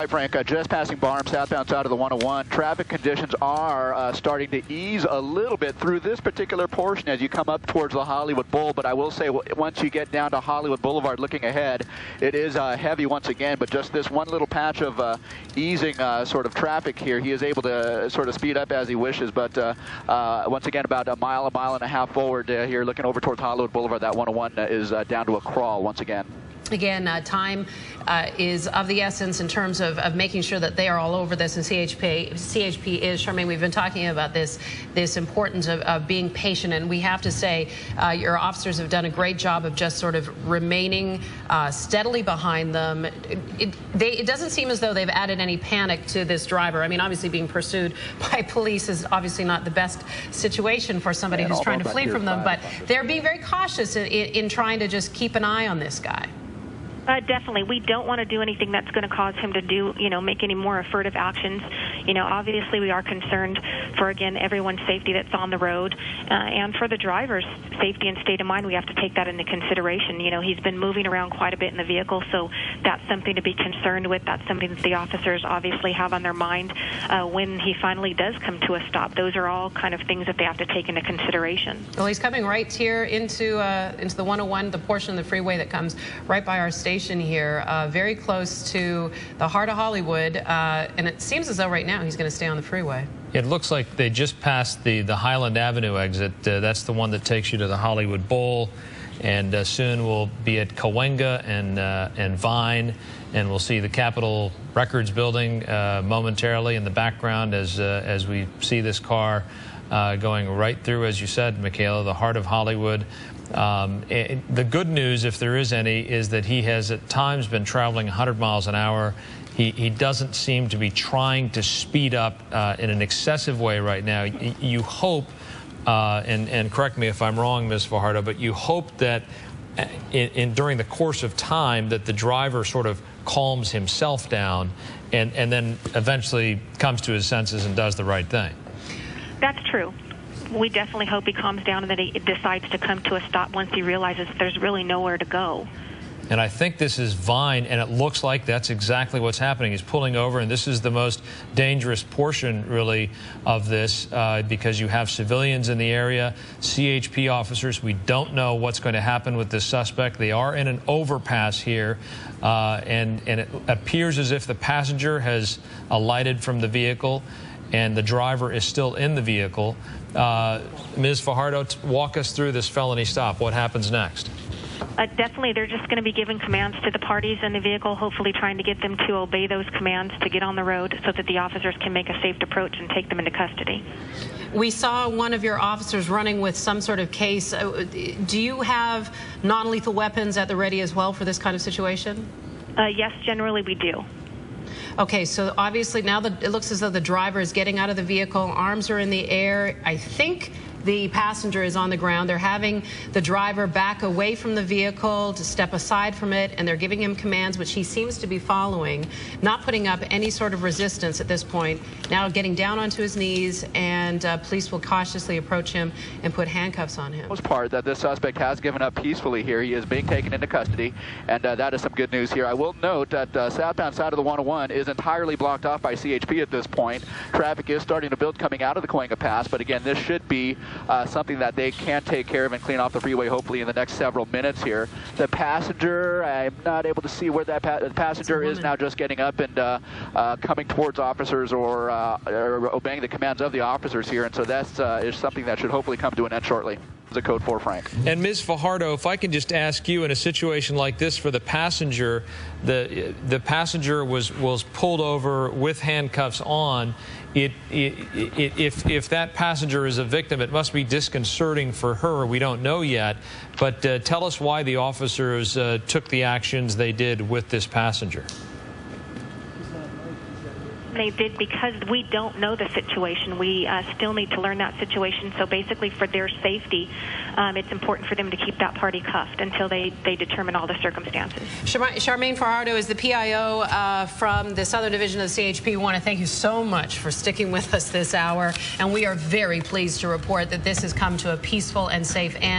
Hi, Frank. Just passing Barham, southbound side of the 101. Traffic conditions are starting to ease a little bit through this particular portion as you come up towards the Hollywood Bowl. But I will say, once you get down to Hollywood Boulevard looking ahead, it is heavy once again. But just this one little patch of easing sort of traffic here, he is able to sort of speed up as he wishes. But once again, about a mile and a half forward here, looking over towards Hollywood Boulevard, that 101 is down to a crawl once again. Again, time is of the essence in terms of making sure that they are all over this, and CHP is. Charmaine, we've been talking about this importance of being patient, and we have to say your officers have done a great job of just sort of remaining steadily behind them. It doesn't seem as though they've added any panic to this driver. I mean, obviously being pursued by police is obviously not the best situation for somebody who's trying to flee from them, but they're being very cautious in trying to just keep an eye on this guy. Definitely. We don't want to do anything that's going to cause him to make any more furtive actions. Obviously we are concerned for, again, everyone's safety that's on the road, and for the driver's safety and state of mind. We have to take that into consideration. He's been moving around quite a bit in the vehicle, so that's something to be concerned with. That's something that the officers obviously have on their mind when he finally does come to a stop. Those are all kind of things that they have to take into consideration. Well, he's coming right here into the 101, the portion of the freeway that comes right by our station here, very close to the heart of Hollywood, and it seems as though right now he's going to stay on the freeway. It looks like they just passed the Highland Avenue exit. That's the one that takes you to the Hollywood Bowl, and soon we'll be at Cahuenga and Vine, and we'll see the Capitol Records building momentarily in the background as we see this car going right through, as you said, Michaela, the heart of Hollywood. The good news, if there is any, is that he has at times been traveling 100 miles an hour. He doesn't seem to be trying to speed up in an excessive way right now. You hope, and correct me if I'm wrong, Ms. Fajardo, but you hope that during the course of time that the driver sort of calms himself down and then eventually comes to his senses and does the right thing. That's true. We definitely hope he calms down and that he decides to come to a stop once he realizes there's really nowhere to go. And I think this is Vine, and it looks like that's exactly what's happening. He's pulling over, and this is the most dangerous portion, really, of this because you have civilians in the area, CHP officers. We don't know what's going to happen with this suspect. They are in an overpass here, and it appears as if the passenger has alighted from the vehicle and the driver is still in the vehicle. Ms. Fajardo, walk us through this felony stop. What happens next? Definitely, they're just going to be giving commands to the parties in the vehicle, hopefully trying to get them to obey those commands to get on the road so that the officers can make a safe approach and take them into custody. We saw one of your officers running with some sort of case. Do you have non-lethal weapons at the ready as well for this kind of situation? Yes, generally we do. Okay, so obviously now it looks as though the driver is getting out of the vehicle, arms are in the air. I think the passenger is on the ground. They're having the driver back away from the vehicle to step aside from it, and they're giving him commands, which he seems to be following, not putting up any sort of resistance at this point. Now getting down onto his knees, and police will cautiously approach him and put handcuffs on him. Most part that this suspect has given up peacefully here. He is being taken into custody, and that is some good news here. I will note that southbound side of the 101 is entirely blocked off by CHP at this point. Traffic is starting to build coming out of the Cahuenga Pass, but again, this should be something that they can take care of and clean off the freeway hopefully in the next several minutes here. The passenger, I'm not able to see where the passenger is now, just getting up and coming towards officers or obeying the commands of the officers here, and so that's is something that should hopefully come to an end shortly. The code 4, Frank. And Ms. Fajardo, if I can just ask you, in a situation like this for the passenger, the passenger was pulled over with handcuffs on. If that passenger is a victim, it must be disconcerting for her. We don't know yet, but tell us why the officers took the actions they did with this passenger. They did because we don't know the situation. We still need to learn that situation. So basically, for their safety, it's important for them to keep that party cuffed until they determine all the circumstances. Charmaine Fajardo is the PIO from the Southern Division of the CHP. We want to thank you so much for sticking with us this hour, and we are very pleased to report that this has come to a peaceful and safe end.